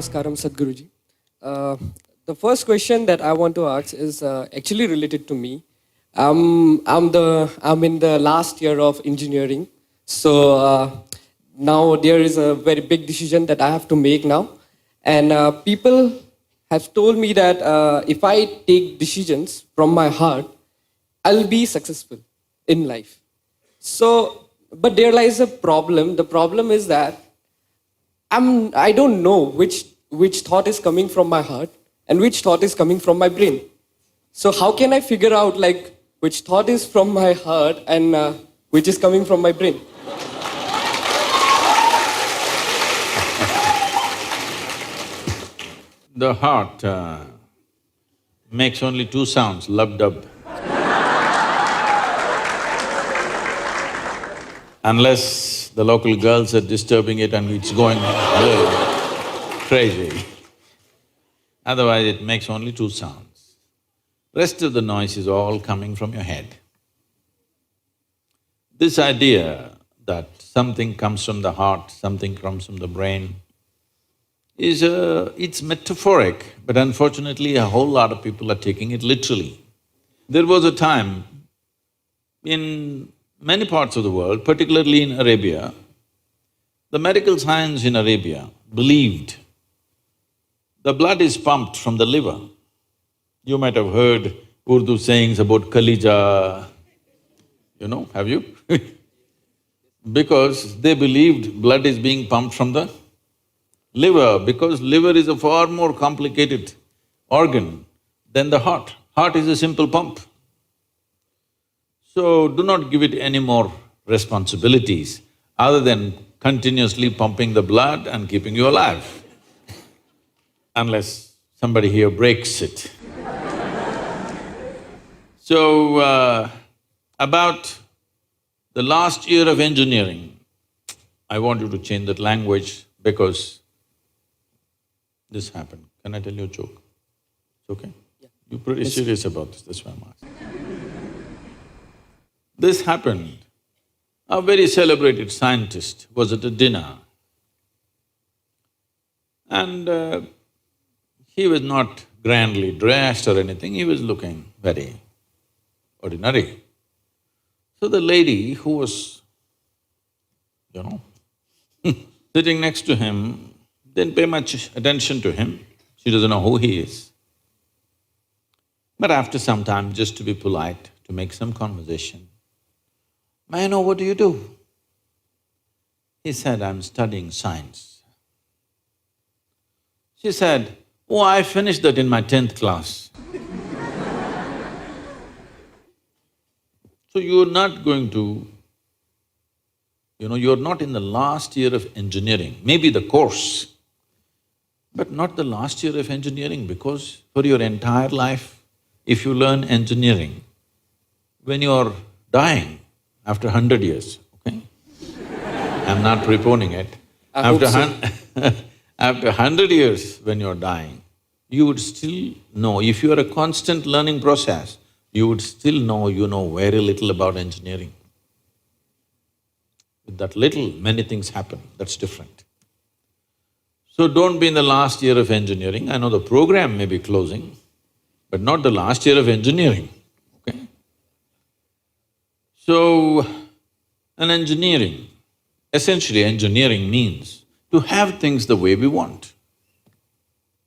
Namaskaram, Sadhguruji. Uh, the first question that I want to ask is actually related to me. I'm in the last year of engineering, so now there is a very big decision that I have to make now, and people have told me that if I take decisions from my heart, I'll be successful in life. So, but there lies a problem. The problem is that I don't know which thought is coming from my heart and which thought is coming from my brain. So how can I figure out like which thought is from my heart and which is coming from my brain? The heart makes only two sounds, lub-dub. Unless the local girls are disturbing it and it's going crazy. Otherwise it makes only two sounds. Rest of the noise is all coming from your head. This idea that something comes from the heart, something comes from the brain, it's metaphoric, but unfortunately a whole lot of people are taking it literally. There was a time in many parts of the world, particularly in Arabia, the medical science in Arabia believed the blood is pumped from the liver. You might have heard Urdu sayings about Kalija, have you? Because they believed blood is being pumped from the liver, because liver is a far more complicated organ than the heart. Heart is a simple pump. So do not give it any more responsibilities other than continuously pumping the blood and keeping you alive, unless somebody here breaks it. So, about the last year of engineering, I want you to change that language because this happened. Can I tell you a joke? It's okay? Yeah. You're pretty serious about this, that's why I'm asking. This happened. A very celebrated scientist was at a dinner and he was not grandly dressed or anything, he was looking very ordinary. So the lady who was, sitting next to him didn't pay much attention to him, she doesn't know who he is. But after some time, just to be polite, to make some conversation, "May I know what do you do?" He said, "I'm studying science." She said, "Oh, I finished that in my 10th class." So you're not going to, you're not in the last year of engineering, maybe the course, but not the last year of engineering, because for your entire life, if you learn engineering, when you're dying, after 100 years, okay? I'm not preponing it. After 100 years when you're dying, you would still know, if you are a constant learning process, you would still know you know very little about engineering. With that little, many things happen, that's different. So don't be in the last year of engineering. I know the program may be closing, but not the last year of engineering, okay? So, essentially engineering means to have things the way we want,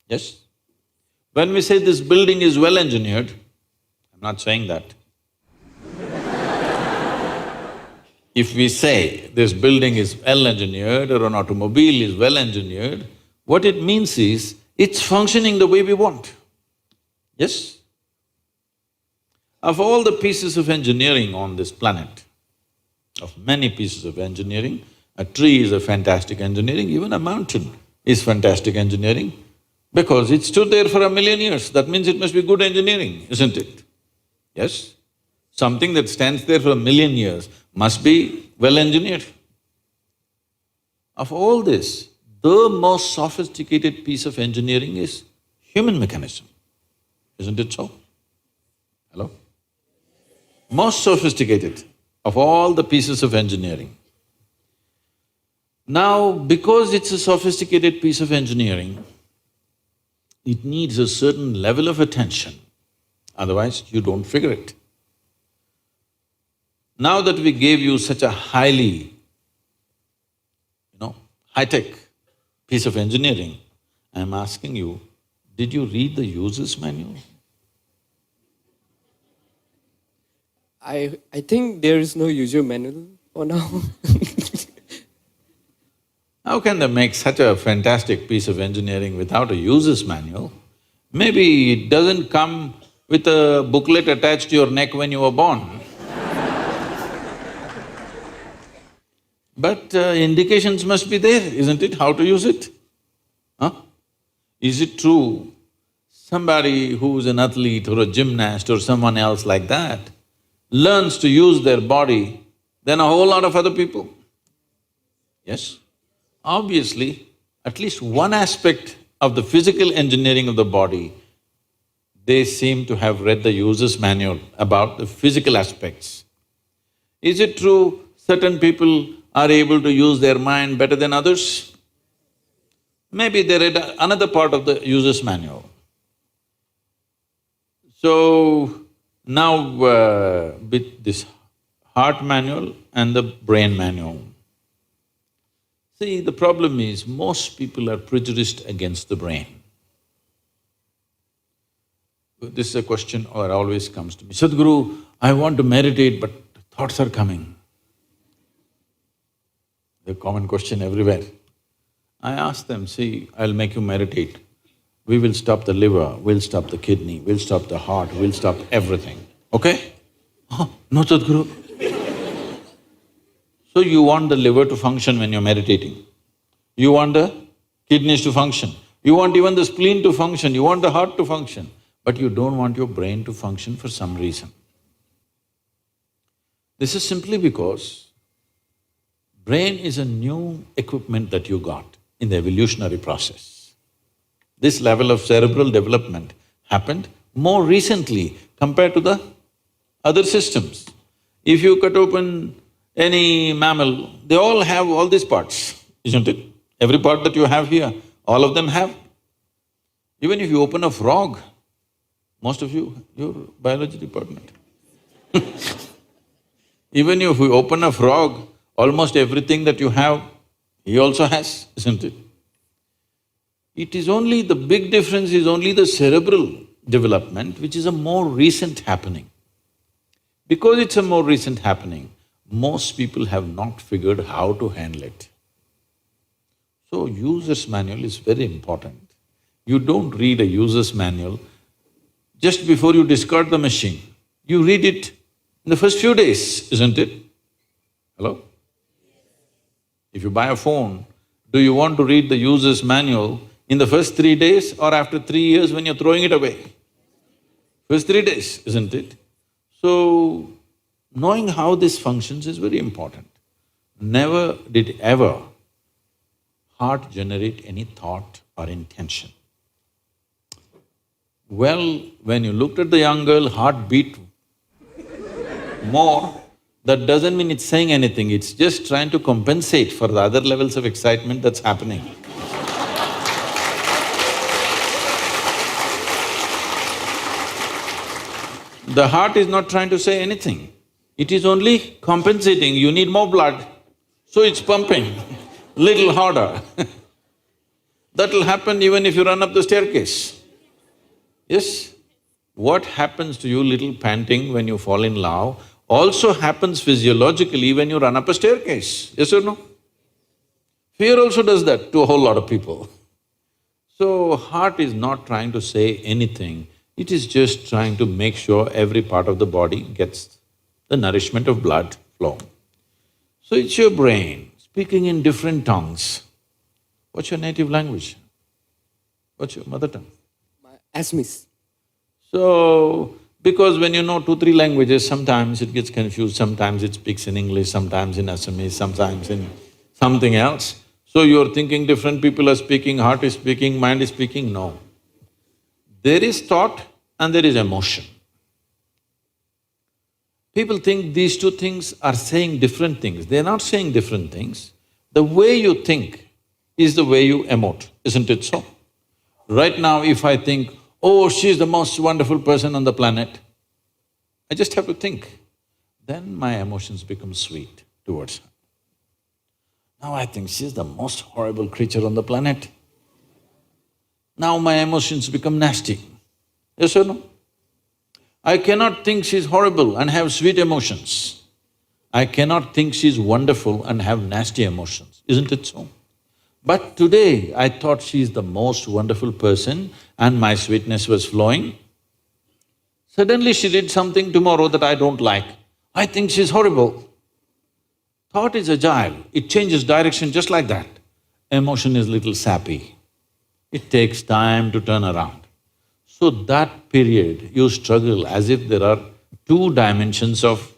yes? When we say this building is well engineered, I'm not saying that. If we say this building is well engineered or an automobile is well engineered, what it means is it's functioning the way we want, yes? Of all the pieces of engineering on this planet, of many pieces of engineering, a tree is a fantastic engineering, even a mountain is fantastic engineering, because it stood there for 1,000,000 years, that means it must be good engineering, isn't it? Yes? Something that stands there for 1,000,000 years must be well engineered. Of all this, the most sophisticated piece of engineering is human mechanism, isn't it so? Hello? Most sophisticated of all the pieces of engineering. Now, because it's a sophisticated piece of engineering, It needs a certain level of attention, otherwise you don't figure it. Now that we gave you such a highly, high-tech piece of engineering, I'm asking you, did you read the user's manual? I think there is no user manual for now. How can they make such a fantastic piece of engineering without a user's manual? Maybe it doesn't come with a booklet attached to your neck when you were born. But indications must be there, isn't it, how to use it? Huh? Is it true somebody who's an athlete or a gymnast or someone else like that learns to use their body than a whole lot of other people? Yes? Obviously, at least one aspect of the physical engineering of the body, they seem to have read the user's manual about the physical aspects. Is it true certain people are able to use their mind better than others? Maybe they read another part of the user's manual. So, now with this heart manual and the brain manual. See, the problem is most people are prejudiced against the brain. This is a question that always comes to me, Sadhguru, I want to meditate but thoughts are coming. The common question everywhere. I ask them, see, I'll make you meditate. We will stop the liver, we'll stop the kidney, we'll stop the heart, we'll stop everything, okay? Oh, no, Sadhguru. So you want the liver to function when you're meditating. You want the kidneys to function. You want even the spleen to function, you want the heart to function. But you don't want your brain to function for some reason. This is simply because brain is a new equipment that you got in the evolutionary process. This level of cerebral development happened more recently compared to the other systems. If you cut open any mammal, they all have all these parts, isn't it? Every part that you have here, all of them have. Even if you open a frog, most of you, your biology department. Even if you open a frog, almost everything that you have, he also has, isn't it? It is only… the big difference is only the cerebral development, which is a more recent happening. Because it's a more recent happening, most people have not figured how to handle it. So, user's manual is very important. You don't read a user's manual just before you discard the machine. You read it in the first few days, isn't it? Hello? If you buy a phone, do you want to read the user's manual in the first 3 days or after 3 years when you're throwing it away? First 3 days, isn't it? So, knowing how this functions is very important. Never did ever heart generate any thought or intention. Well, when you looked at the young girl, heart beat more, that doesn't mean it's saying anything, it's just trying to compensate for the other levels of excitement that's happening. The heart is not trying to say anything, it is only compensating, you need more blood, so it's pumping little harder. That'll happen even if you run up the staircase. Yes? What happens to you little panting when you fall in love also happens physiologically when you run up a staircase, yes or no? Fear also does that to a whole lot of people. So, heart is not trying to say anything, it is just trying to make sure every part of the body gets the nourishment of blood flow. So, it's your brain speaking in different tongues. What's your native language? What's your mother tongue? Assamese. So, because when you know 2-3 languages, sometimes it gets confused, sometimes it speaks in English, sometimes in Assamese, sometimes in something else. So you're thinking different people are speaking, heart is speaking, mind is speaking, no. There is thought and there is emotion. People think these two things are saying different things. They're not saying different things. The way you think is the way you emote, isn't it so? Right now, if I think, oh, she's the most wonderful person on the planet, I just have to think. Then my emotions become sweet towards her. Now I think she's the most horrible creature on the planet. Now my emotions become nasty. Yes or no? I cannot think she's horrible and have sweet emotions. I cannot think she's wonderful and have nasty emotions, isn't it so? But today, I thought she's the most wonderful person and my sweetness was flowing. Suddenly she did something tomorrow that I don't like. I think she's horrible. Thought is agile, it changes direction just like that. Emotion is little sappy. It takes time to turn around. So that period, you struggle as if there are two dimensions of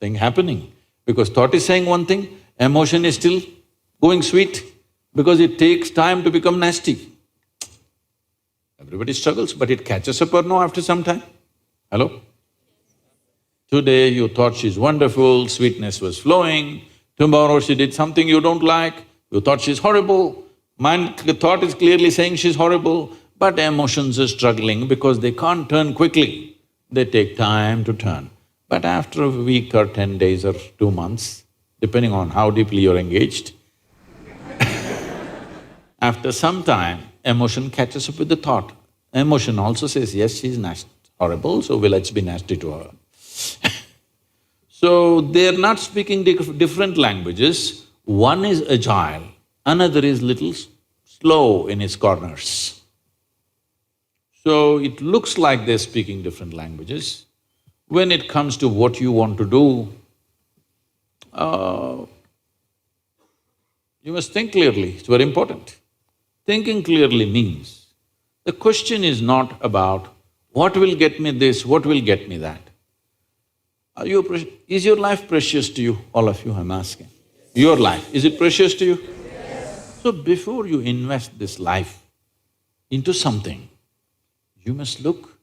thing happening. Because thought is saying one thing, emotion is still going sweet, because it takes time to become nasty. Everybody struggles, but it catches up or no after some time? Hello? Today you thought she's wonderful, sweetness was flowing, tomorrow she did something you don't like, you thought she's horrible. The thought is clearly saying she's horrible, but emotions are struggling because they can't turn quickly. They take time to turn. But after a week or 10 days or 2 months, depending on how deeply you're engaged, after some time, emotion catches up with the thought. Emotion also says, yes, she's horrible, so let's be nasty to her. So, they're not speaking different languages. One is agile, another is little slow in its corners. So, it looks like they're speaking different languages. When it comes to what you want to do, you must think clearly, it's very important. Thinking clearly means, the question is not about what will get me this, what will get me that. Is your life precious to you? All of you, I'm asking. Your life, is it precious to you? Yes. So before you invest this life into something, you must look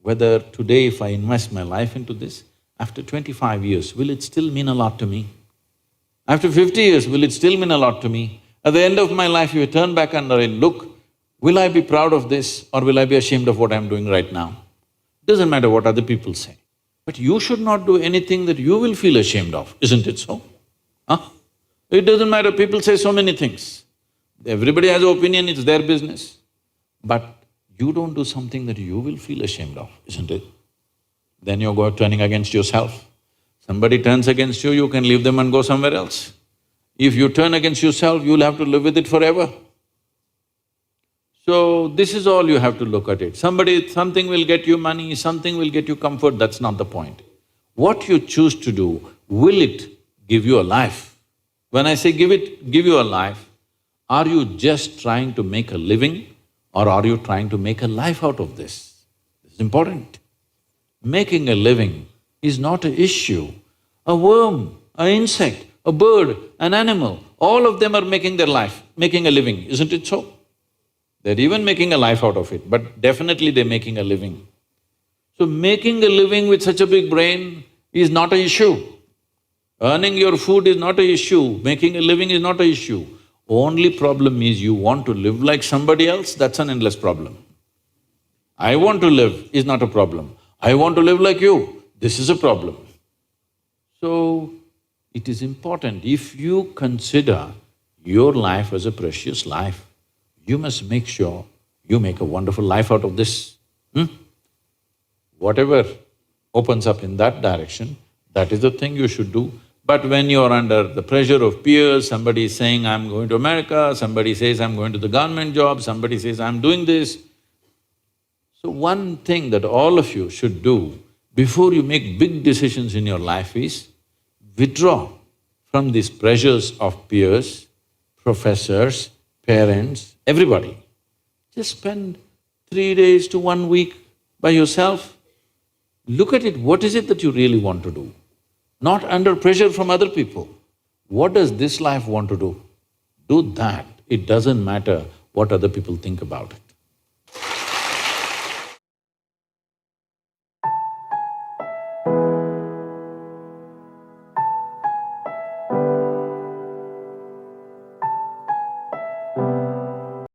whether today if I invest my life into this, after 25 years, will it still mean a lot to me? After 50 years, will it still mean a lot to me? At the end of my life, if I turn back and I look, will I be proud of this or will I be ashamed of what I'm doing right now? Doesn't matter what other people say. But you should not do anything that you will feel ashamed of, isn't it so? Huh? It doesn't matter, people say so many things. Everybody has an opinion, it's their business. But you don't do something that you will feel ashamed of, isn't it? Then you're turning against yourself. Somebody turns against you, you can leave them and go somewhere else. If you turn against yourself, you'll have to live with it forever. So, this is all you have to look at it. Something will get you money, something will get you comfort, that's not the point. What you choose to do, will it give you a life? When I say give you a life, are you just trying to make a living or are you trying to make a life out of this? It's important. Making a living is not an issue. A worm, an insect, a bird, an animal, all of them are making their life, making a living, isn't it so? They're even making a life out of it, but definitely they're making a living. So making a living with such a big brain is not an issue. Earning your food is not an issue, making a living is not an issue. Only problem is you want to live like somebody else, that's an endless problem. I want to live is not a problem. I want to live like you, this is a problem. So, it is important, if you consider your life as a precious life, you must make sure you make a wonderful life out of this. Whatever opens up in that direction, that is the thing you should do. But when you're under the pressure of peers, somebody is saying, I'm going to America, somebody says, I'm going to the government job, somebody says, I'm doing this. So one thing that all of you should do before you make big decisions in your life is withdraw from these pressures of peers, professors, parents, everybody. Just spend 3 days to 1 week by yourself. Look at it, what is it that you really want to do? Not under pressure from other people. What does this life want to do? Do that. It doesn't matter what other people think about it.